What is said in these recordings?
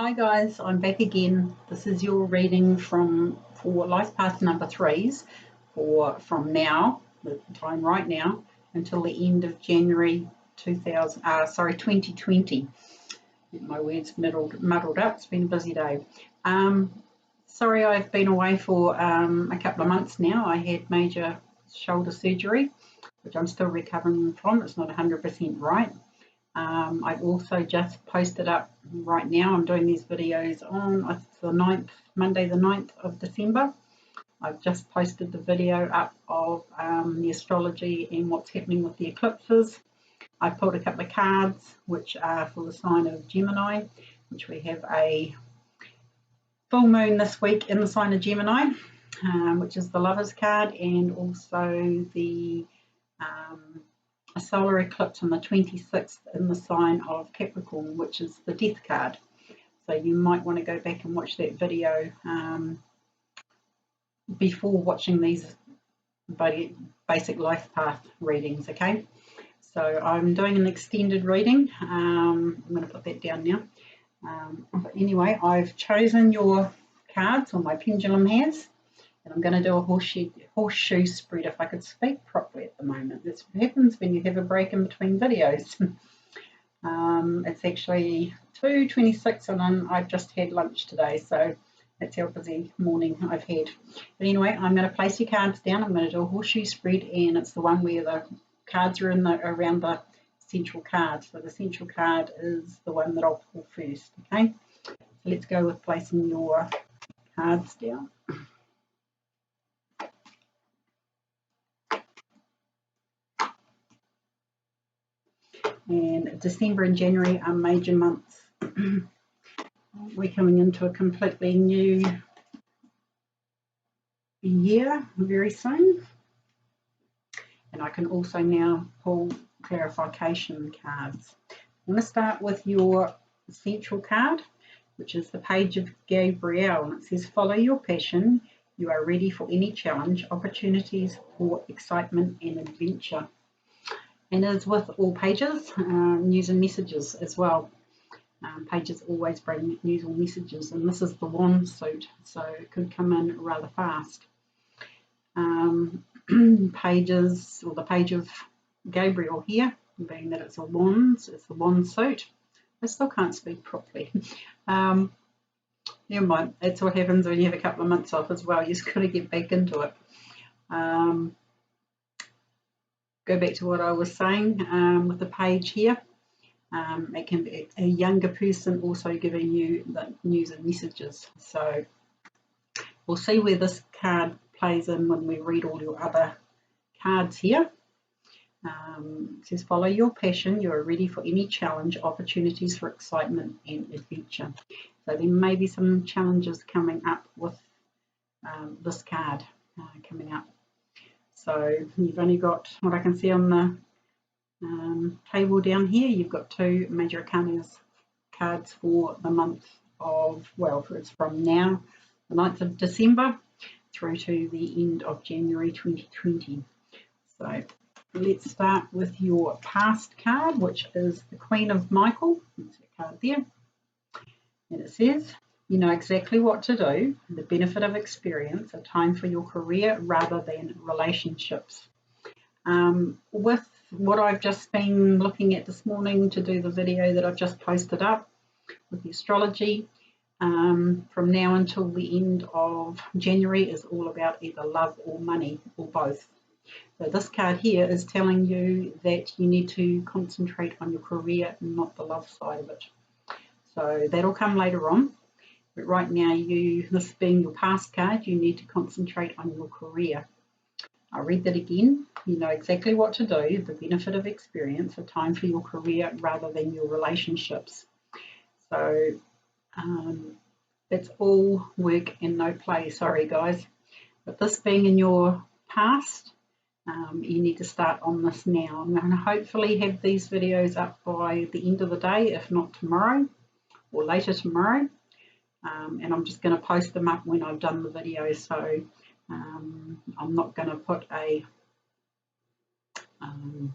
Hi guys, I'm back again. This is your reading for life path number 3s from now, the time right now, until the end of January 2020. My words muddled up. It's been a busy day. Sorry I've been away for a couple of months now. I had major shoulder surgery, which I'm still recovering from. It's not 100% right. I've also just posted up right now. I'm doing these videos on Monday the 9th of December. I've just posted the video up of the astrology and what's happening with the eclipses. I pulled a couple of cards which are for the sign of Gemini, which we have a full moon this week in the sign of Gemini, which is the Lovers card, and also the a solar eclipse on the 26th in the sign of Capricorn, which is the Death card. So you might want to go back and watch that video before watching these basic life path readings, okay? So I'm doing an extended reading. I'm going to put that down now. But anyway, I've chosen your cards, or my pendulum has, and I'm going to do a horseshoe spread, if I could speak properly at the moment. This happens when you have a break in between videos. It's actually 2:26 and then I've just had lunch today, so that's how busy morning I've had. But anyway, I'm going to place your cards down. I'm going to do a horseshoe spread, and it's the one where the cards are around the central card. So the central card is the one that I'll pull first, okay? So let's go with placing your cards down. And December and January are major months. We're coming into a completely new year very soon. And I can also now pull clarification cards. I'm going to start with your central card, which is the Page of Gabriel, and it says, follow your passion. You are ready for any challenge, opportunities for excitement and adventure. And as with all pages, news and messages as well. Pages always bring news or messages, and this is the wand suit, so it could come in rather fast. Pages, or the Page of Gabriel here, being that it's the wand suit. I still can't speak properly. Never mind, that's what happens when you have a couple of months off as well. You just got to get back into it. Go back to what I was saying with the page here. It can be a younger person also giving you the news and messages. So we'll see where this card plays in when we read all your other cards here. It says, follow your passion. You are ready for any challenge, opportunities for excitement and adventure. So there may be some challenges coming up with this card coming up. So you've only got, what I can see on the table down here, you've got 2 major arcana cards for the month of, well, it's from now, the 9th of December, through to the end of January 2020. So let's start with your past card, which is the Queen of Michael. That's the card there. And it says, you know exactly what to do, the benefit of experience, a time for your career rather than relationships. With what I've just been looking at this morning to do the video that I've just posted up with the astrology, from now until the end of January is all about either love or money or both. So this card here is telling you that you need to concentrate on your career, not the love side of it. So that'll come later on. But right now, this being your past card, you need to concentrate on your career. I'll read that again. You know exactly what to do, the benefit of experience, a time for your career rather than your relationships. So it's all work and no play, sorry guys. But this being in your past, you need to start on this now. I'm going to hopefully have these videos up by the end of the day, if not tomorrow or later tomorrow. And I'm just going to post them up when I've done the video, so I'm not going to put I'm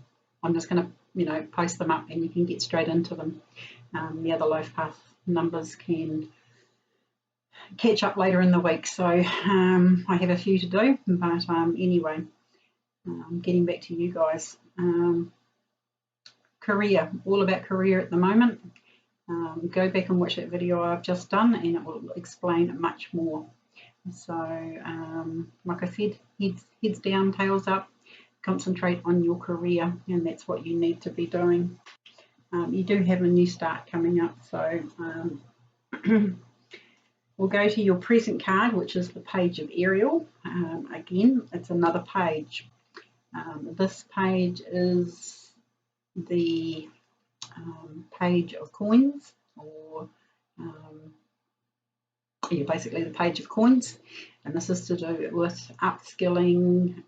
just going to post them up and you can get straight into them. the other life path numbers can catch up later in the week. So I have a few to do, but anyway, getting back to you guys. Career, all about career at the moment. Go back and watch that video I've just done and it will explain much more. So like I said, heads down, tails up, concentrate on your career, and that's what you need to be doing. You do have a new start coming up, so we'll go to your present card, which is the page of Ariel. Again, it's another page. This page is the page of coins, or basically the page of coins, and this is to do with upskilling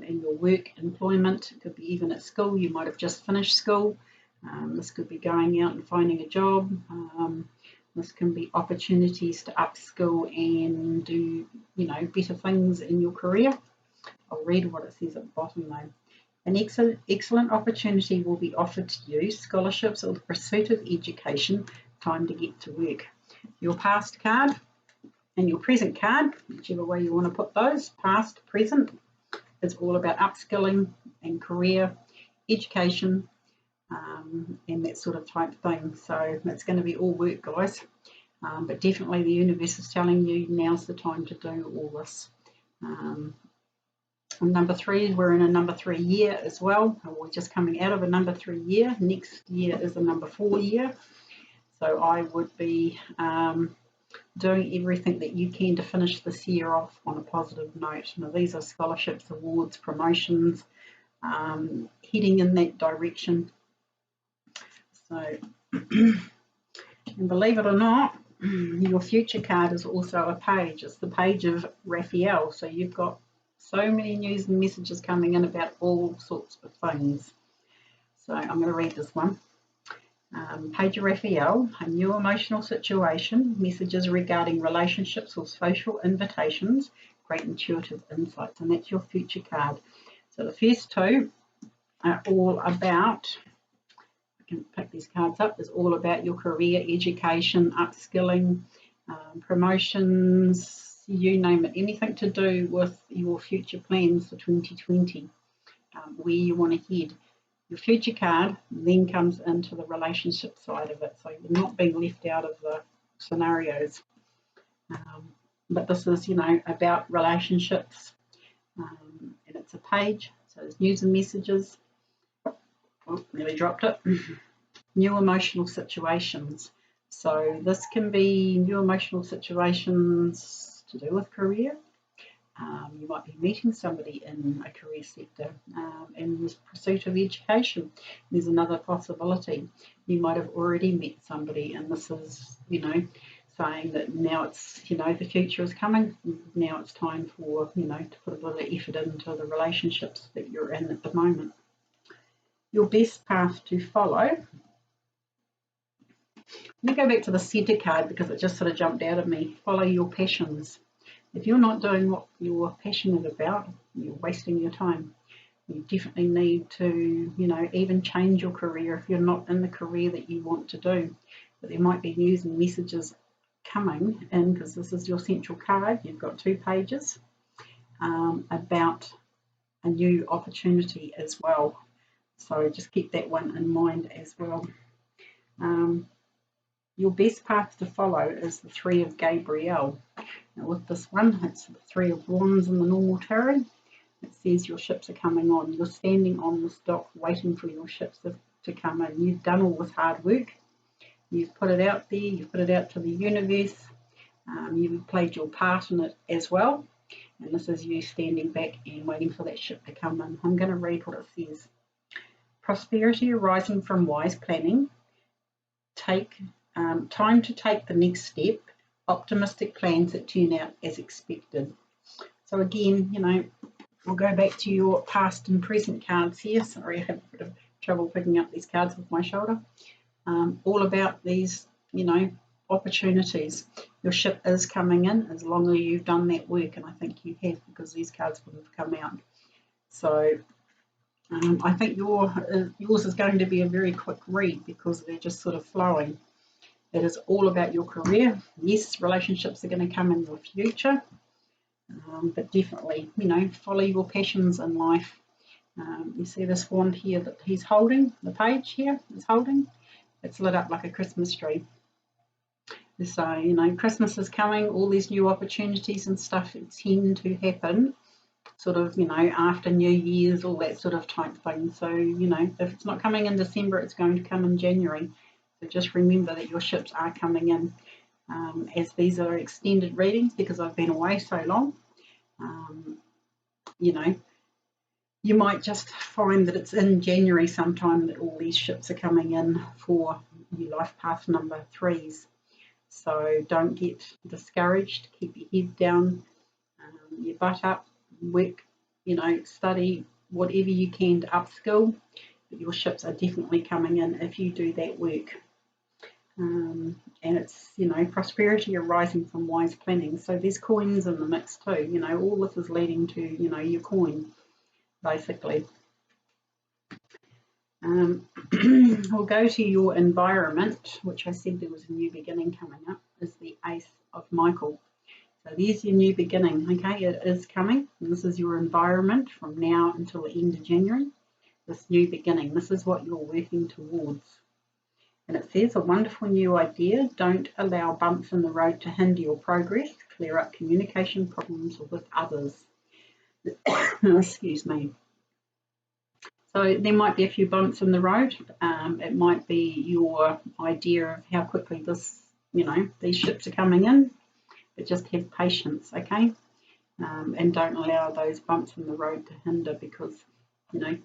in your work, employment. It could be even at school. You might have just finished school. This could be going out and finding a job. This can be opportunities to upskill and do, better things in your career. I'll read what it says at the bottom though. An excellent opportunity will be offered to you, scholarships or the pursuit of education, time to get to work. Your past card and your present card, whichever way you want to put those, past, present, is all about upskilling and career, education, and that sort of type thing. So it's going to be all work, guys. But definitely the universe is telling you now's the time to do all this. Number 3, we're in a number 3 year as well. We're just coming out of a number 3 year. Next year is a number 4 year. So I would be doing everything that you can to finish this year off on a positive note. Now, these are scholarships, awards, promotions, heading in that direction. So, and believe it or not, your future card is also a page. It's the page of Raphael. So you've got so many news and messages coming in about all sorts of things. So I'm going to read this one. Page of Raphael, a new emotional situation, messages regarding relationships or social invitations, great intuitive insights, and that's your future card. So the first two are all about, I can pick these cards up, is all about your career, education, upskilling, promotions, you name it, anything to do with your future plans for 2020, where you want to head. Your future card then comes into the relationship side of it, so you're not being left out of the scenarios. But this is, about relationships, and it's a page, so there's news and messages. Oh, nearly dropped it. New emotional situations. So this can be new emotional situations to do with career. You might be meeting somebody in a career sector, in the pursuit of education. There's another possibility. You might have already met somebody, and this is, saying that now it's, the future is coming. Now it's time for, to put a little effort into the relationships that you're in at the moment. Your best path to follow. Let me go back to the centre card because it just sort of jumped out of me. Follow your passions. If you're not doing what you're passionate about, you're wasting your time. You definitely need to, even change your career if you're not in the career that you want to do. But there might be news and messages coming in, because this is your central card. You've got 2 pages about a new opportunity as well. So just keep that one in mind as well. Your best path to follow is the 3 of Gabriel. Now with this one, it's the 3 of Wands in the normal tarot. It says your ships are coming on. You're standing on this dock waiting for your ships to come in. You've done all this hard work. You've put it out there. You've put it out to the universe. You've played your part in it as well. And this is you standing back and waiting for that ship to come in. I'm going to read what it says. Prosperity arising from wise planning. Time to take the next step. Optimistic plans that turn out as expected. So again, we'll go back to your past and present cards here. Sorry, I have a bit of trouble picking up these cards with my shoulder. All about these, opportunities. Your ship is coming in as long as you've done that work, and I think you have, because these cards would have come out. So I think yours is going to be a very quick read because they're just sort of flowing. It is all about your career. Yes, relationships are going to come in the future, but definitely, follow your passions in life. You see this wand here that he's holding, the page here is holding. It's lit up like a Christmas tree. So, Christmas is coming, all these new opportunities and stuff tend to happen sort of, after New Year's, all that sort of type thing. So, if it's not coming in December, it's going to come in January. So just remember that your ships are coming in. As these are extended readings, because I've been away so long, you might just find that it's in January sometime that all these ships are coming in for your life path number 3s. So don't get discouraged. Keep your head down, your butt up, work, study whatever you can to upskill. But your ships are definitely coming in if you do that work. And it's, prosperity arising from wise planning. So there's coins in the mix too. All this is leading to, your coin, basically. We'll go to your environment, which I said there was a new beginning coming up, is the Ace of Michael. So there's your new beginning, okay? It is coming. And this is your environment from now until the end of January. This new beginning, this is what you're working towards. And it says, a wonderful new idea. Don't allow bumps in the road to hinder your progress. Clear up communication problems with others. Excuse me. So there might be a few bumps in the road. It might be your idea of how quickly these ships are coming in, but just have patience, okay? And don't allow those bumps in the road to hinder, because,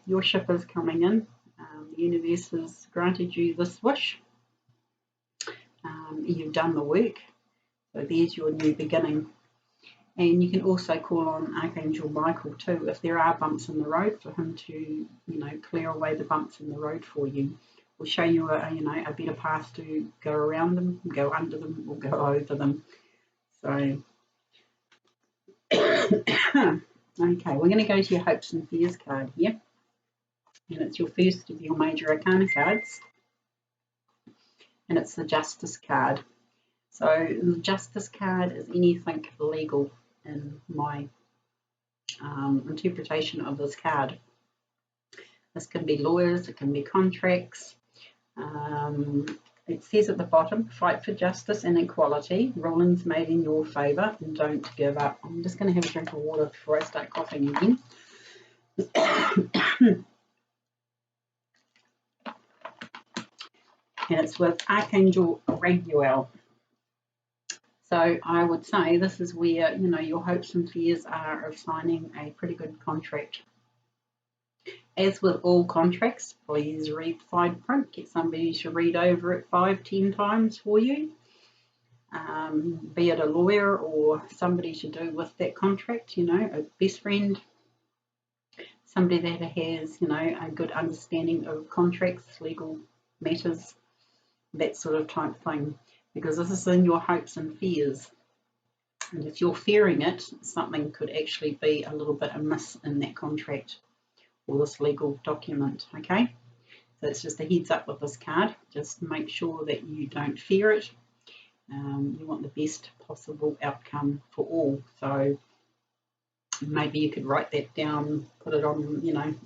your ship is coming in. The universe has granted you this wish. You've done the work. So there's your new beginning. And you can also call on Archangel Michael too, if there are bumps in the road, for him to, clear away the bumps in the road for you, or show you a better path to go around them, go under them, or go over them. So, okay, we're going to go to your hopes and fears card here, and it's your first of your major arcana cards, and it's the Justice card. So the Justice card is anything legal in my interpretation of this card. This can be lawyers, it can be contracts. It says at the bottom, fight for justice and equality, rulings made in your favour, and don't give up. I'm just going to have a drink of water before I start coughing again. And it's with Archangel Raguel. So I would say this is where, your hopes and fears are of signing a pretty good contract. As with all contracts, please read the fine print. Get somebody to read over it 5-10 times for you. Be it a lawyer or somebody to do with that contract, a best friend, somebody that has, a good understanding of contracts, legal matters, that sort of type thing. Because this is in your hopes and fears. And if you're fearing it, something could actually be a little bit amiss in that contract or this legal document, okay? So it's just a heads up with this card. Just make sure that you don't fear it. You want the best possible outcome for all. So maybe you could write that down, put it on,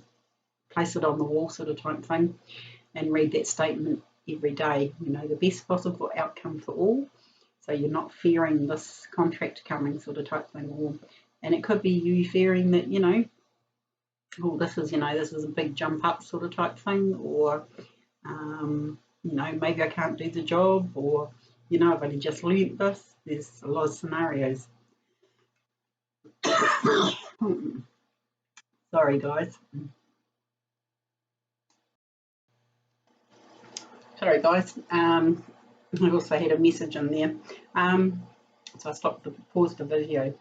place it on the wall sort of type thing, and read that statement every day, the best possible outcome for all. So you're not fearing this contract coming sort of type thing. And it could be you fearing that, this is a big jump up sort of type thing, or, maybe I can't do the job, or, I've only just learnt this. There's a lot of scenarios. Sorry, guys. Sorry, guys. I also had a message in there. So I paused the video.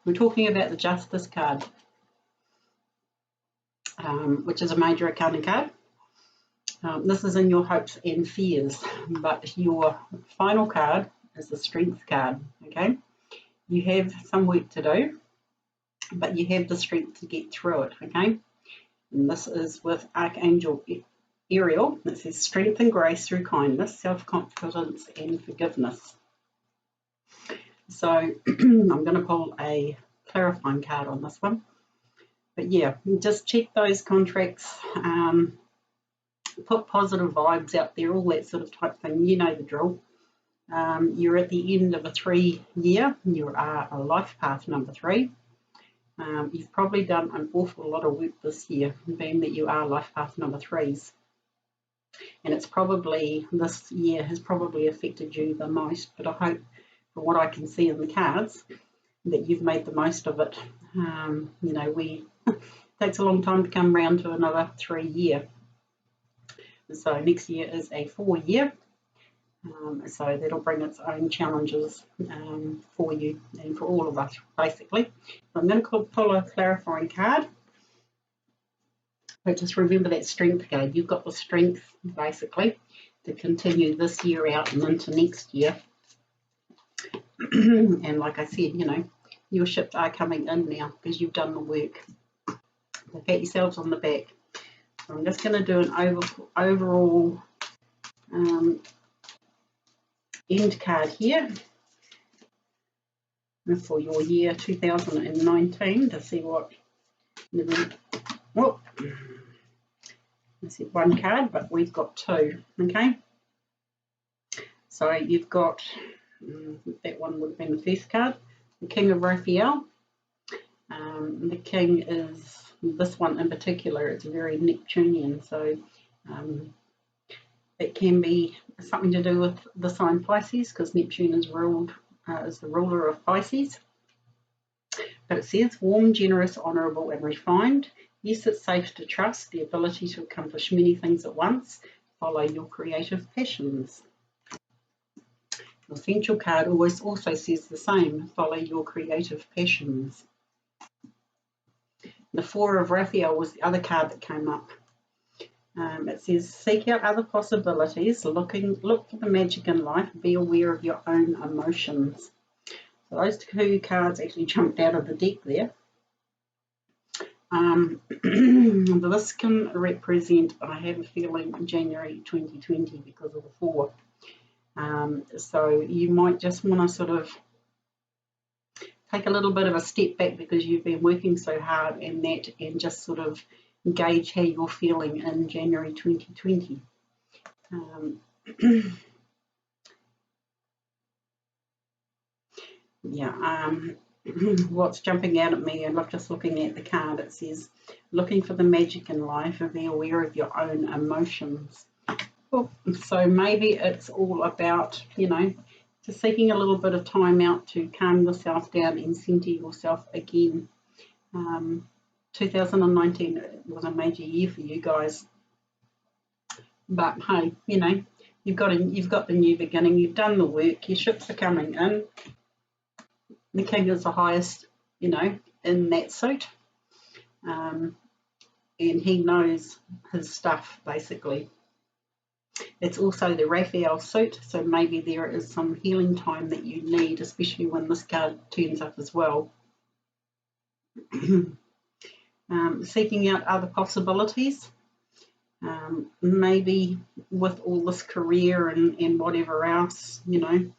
We're talking about the Justice card, which is a major arcana card. This is in your hopes and fears, but your final card is the Strength card, okay? You have some work to do, but you have the strength to get through it, okay? And this is with Archangel Ariel. It says strength and grace through kindness, self-confidence and forgiveness. So I'm going to pull a clarifying card on this one. But yeah, just check those contracts, put positive vibes out there, all that sort of type thing. You know the drill. You're at the end of a 3-year. You are a life path number 3. You've probably done an awful lot of work this year, being that you are life path number 3s. And it's probably, this year has probably affected you the most, but I hope, from what I can see in the cards, that you've made the most of it. You know, it takes a long time to come round to another 3-year. So next year is a 4-year. So that'll bring its own challenges for you and for all of us, basically. So I'm going to pull a clarifying card. But just remember that strength card. You've got the strength, basically, to continue this year out and into next year. And like I said, you know, your ships are coming in now because you've done the work. So pat yourselves on the back. So I'm just going to do an overall end card here for your year 2019 to see what. Whoop. I said one card, but we've got 2. Okay. So you've got that one would have been the first card, the King of Raphael. The King is this one in particular. It's very Neptunian, so it can be something to do with the sign Pisces, because Neptune is the ruler of Pisces. But it says warm, generous, honourable and refined. Yes, it's safe to trust, the ability to accomplish many things at once. Follow your creative passions. The Essential card always also says the same, follow your creative passions. The 4 of Raphael was the other card that came up. It says seek out other possibilities, look for the magic in life, be aware of your own emotions. So those 2 cards actually jumped out of the deck there. This can represent, I have a feeling, January 2020 because of the 4. So you might just want to sort of take a little bit of a step back because you've been working so hard and just sort of gauge how you're feeling in January 2020. What's jumping out at me, and just looking at the card, it says looking for the magic in life and be aware of your own emotions. Well, so maybe it's all about, you know, just taking a little bit of time out to calm yourself down and center yourself again. 2019 was a major year for you guys, but hey, you know, you've got the new beginning. You've done the work. Your ships are coming in. The King is the highest, you know, in that suit, and he knows his stuff, basically. It's also the Raphael suit, so maybe there is some healing time that you need, especially when this card turns up as well. Seeking out other possibilities, maybe with all this career and whatever else, you know,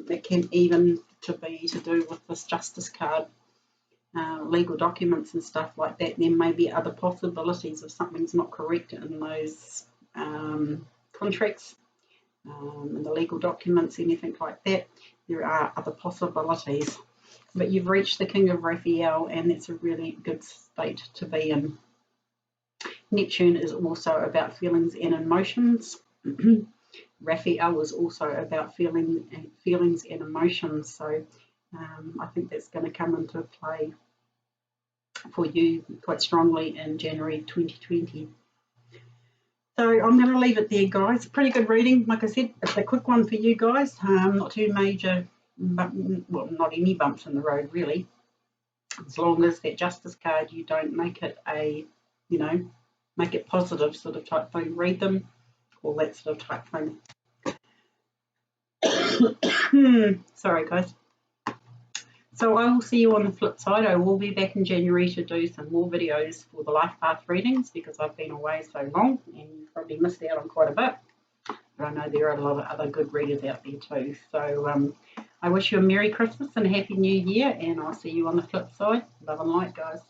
it can even be to do with this Justice card, legal documents and stuff like that. There may be other possibilities if something's not correct in those contracts, and the legal documents, anything like that. There are other possibilities. But you've reached the King of Raphael, and it's a really good state to be in. Neptune is also about feelings and emotions. Raphael is also about feelings and emotions. So I think that's going to come into play for you quite strongly in January 2020. So I'm going to leave it there, guys. Pretty good reading. Like I said, it's a quick one for you guys. Not too major, well, not any bumps in the road, really. As long as that Justice card, you don't make it a, you know, make it positive sort of type thing. Read them, all that sort of type thing. Sorry, guys. So I will see you on the flip side. I will be back in January to do some more videos for the Life Path readings because I've been away so long and you've probably missed out on quite a bit. But I know there are a lot of other good readers out there too. So I wish you a Merry Christmas and a Happy New Year, and I'll see you on the flip side. Love and light, guys.